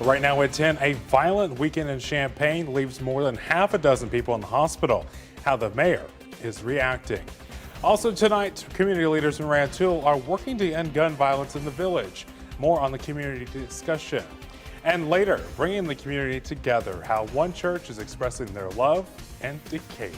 Right now at 10, a violent weekend in Champaign leaves more than half a dozen people in the hospital. How the mayor is reacting. Also tonight, community leaders in Rantoul are working to end gun violence in the village. More on the community discussion. And later, bringing the community together, how one church is expressing their love in Decatur.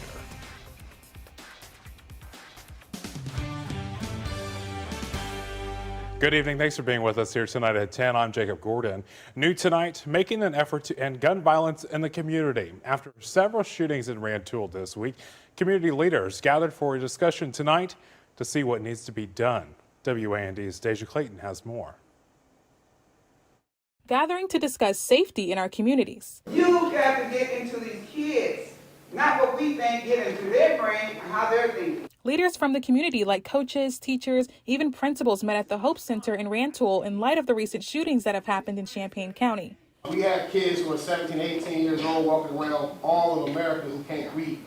Good evening. Thanks for being with us here tonight at 10. I'm Jacob Gordon. New tonight, making an effort to end gun violence in the community. After several shootings in Rantoul this week, community leaders gathered for a discussion tonight to see what needs to be done. WAND's Deja Clayton has more. Gathering to discuss safety in our communities. You got to get into these kids, not what we think, get into their brain and how they're thinking. Leaders from the community like coaches, teachers, even principals met at the Hope Center in Rantoul in light of the recent shootings that have happened in Champaign County. We have kids who are 17, 18 years old walking around all of America who can't read.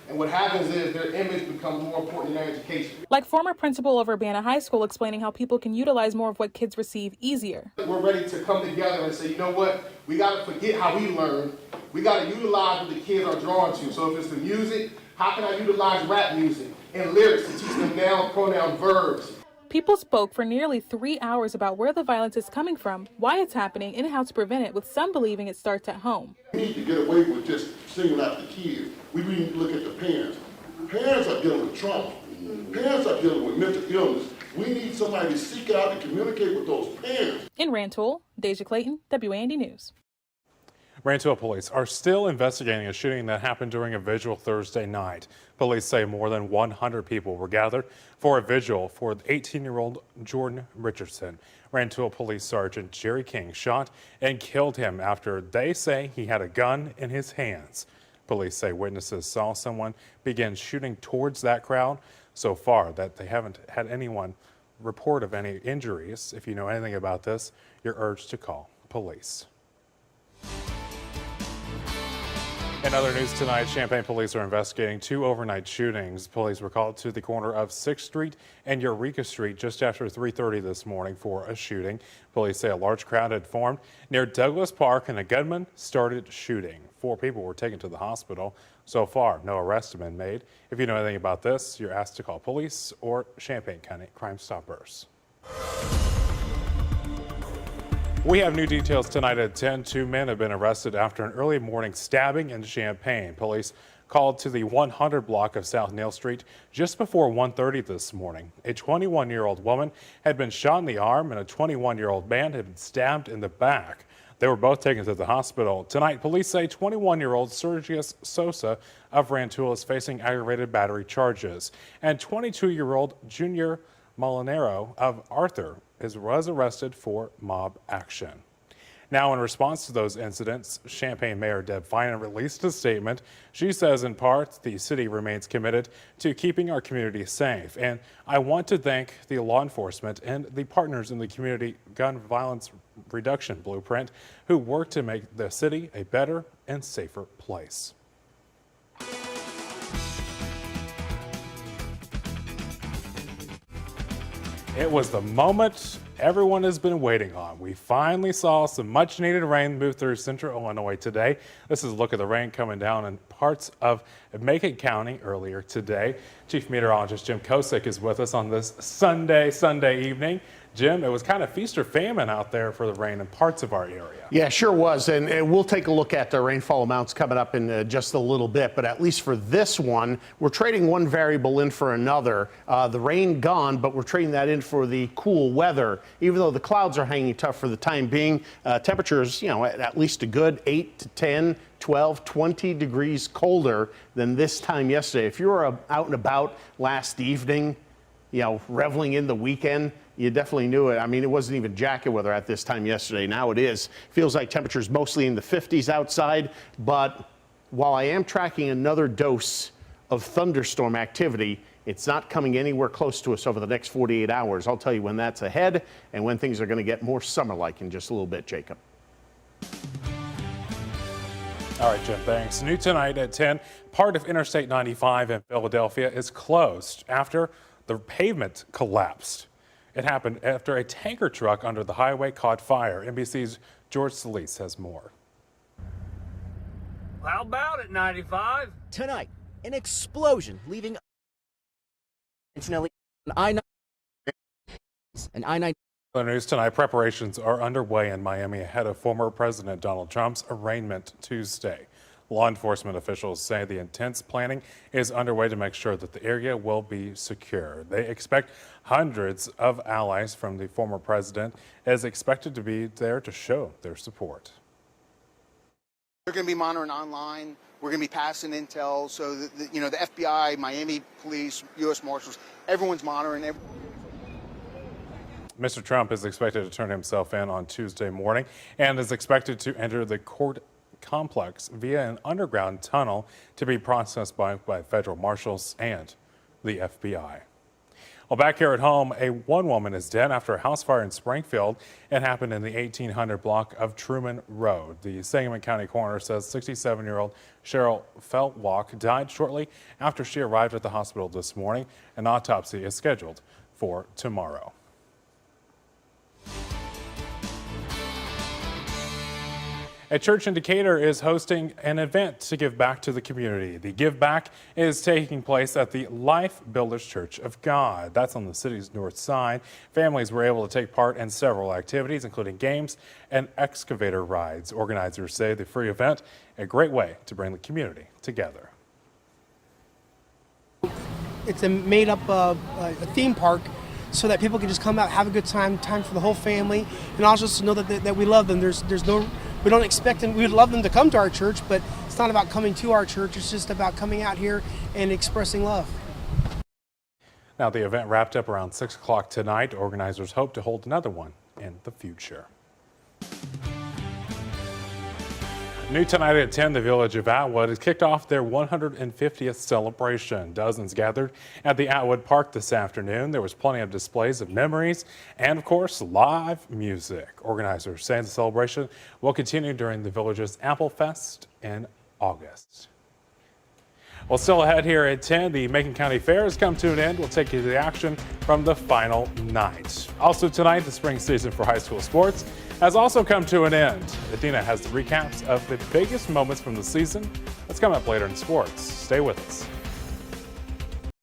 And what happens is their image becomes more important than their education. Like former principal of Urbana High School explaining how people can utilize more of what kids receive easier. We're ready to come together and say, you know what, we got to forget how we learn. We got to utilize what the kids are drawn to. So if it's the music, how can I utilize rap music and lyrics to teach them noun, pronoun, verbs? People spoke for nearly 3 hours about where the violence is coming from, why it's happening, and how to prevent it, with some believing it starts at home. We need to get away with just singling out the kids. We need to look at the parents. Parents are dealing with trauma. Parents are dealing with mental illness. We need somebody to seek out and communicate with those parents. In Rantoul, Deja Clayton, WAND News. Rantoul police are still investigating a shooting that happened during a vigil Thursday night. Police say more than 100 people were gathered for a vigil for 18-year-old Jordan Richardson. Rantoul Police Sergeant Jerry King shot and killed him after they say he had a gun in his hands. Police say witnesses saw someone begin shooting towards that crowd. So far that they haven't had anyone report of any injuries. If you know anything about this, you're urged to call police. In other news tonight, Champaign police are investigating 2 overnight shootings. Police were called to the corner of 6th Street and Eureka Street just after 3:30 this morning for a shooting. Police say a large crowd had formed near Douglas Park and a gunman started shooting. 4 people were taken to the hospital. So far, no arrests have been made. If you know anything about this, you're asked to call police or Champaign County Crime Stoppers. We have new details tonight at 10. 2 men have been arrested after an early morning stabbing in Champaign. Police called to the 100 block of South Neal Street just before 1:30 this morning. A 21-year-old woman had been shot in the arm and a 21-year-old man had been stabbed in the back. They were both taken to the hospital. Tonight, police say 21-year-old Sergius Sosa of Rantoul is facing aggravated battery charges, and 22-year-old Junior Molinero of Arthur was arrested for mob action. Now, in response to those incidents, Champaign Mayor Deb Feinen released a statement. She says, in part, the city remains committed to keeping our community safe. And I want to thank the law enforcement and the partners in the community gun violence reduction blueprint who work to make the city a better and safer place. It was the moment everyone has been waiting on. We finally saw some much needed rain move through central Illinois today. This is a look at the rain coming down in parts of Macon County earlier today. Chief Meteorologist Jim Kosick is with us on this Sunday evening. Jim, it was kind of feast or famine out there for the rain in parts of our area. Yeah, sure was. And we'll take a look at the rainfall amounts coming up in just a little bit. But at least for this one, we're trading one variable in for another. The rain gone, but we're trading that in for the cool weather. Even though the clouds are hanging tough for the time being, temperatures, at least a good 8 to 10, 12, 20 degrees colder than this time yesterday. If you were out and about last evening, reveling in the weekend, you definitely knew it. I mean, it wasn't even jacket weather at this time yesterday. Now it is. Feels like temperatures mostly in the 50s outside. But while I am tracking another dose of thunderstorm activity, it's not coming anywhere close to us over the next 48 hours. I'll tell you when that's ahead and when things are going to get more summer-like in just a little bit, Jacob. All right, Jim, thanks. New tonight at 10, part of Interstate 95 in Philadelphia is closed after the pavement collapsed. It happened after a tanker truck under the highway caught fire. NBC's George Solis has more. How about it, 95? Tonight, an explosion leaving intentionally an I-9 The news tonight, preparations are underway in Miami ahead of former President Donald Trump's arraignment Tuesday. Law enforcement officials say the intense planning is underway to make sure that the area will be secure. They expect hundreds of allies from the former president is expected to be there to show their support. They're going to be monitoring online. We're going to be passing intel. So, the FBI, Miami police, U.S. Marshals, everyone's monitoring. Mr. Trump is expected to turn himself in on Tuesday morning and is expected to enter the court complex via an underground tunnel to be processed by federal marshals and the FBI. Well, back here at home, one woman is dead after a house fire in Springfield. It happened in the 1800 block of Truman Road. The Sangamon County coroner says 67-year-old Cheryl Feltwalk died shortly after she arrived at the hospital this morning. An autopsy is scheduled for tomorrow. A church in Decatur is hosting an event to give back to the community. The Give Back is taking place at the Life Builders Church of God. That's on the city's north side. Families were able to take part in several activities, including games and excavator rides. Organizers say the free event a great way to bring the community together. It's a made-up a theme park so that people can just come out, have a good time for the whole family, and also to know that we love them. We don't expect them. We'd love them to come to our church, but it's not about coming to our church. It's just about coming out here and expressing love. Now, the event wrapped up around 6 o'clock tonight. Organizers hope to hold another one in the future. New tonight at 10, the Village of Atwood has kicked off their 150th celebration. Dozens gathered at the Atwood Park this afternoon. There was plenty of displays of memories and, of course, live music. Organizers say the celebration will continue during the Village's Apple Fest in August. Well, still ahead here at 10, the Macon County Fair has come to an end. We'll take you to the action from the final night. Also tonight, the spring season for high school sports has also come to an end. Athena has the recaps of the biggest moments from the season. That's coming up later in sports. Stay with us.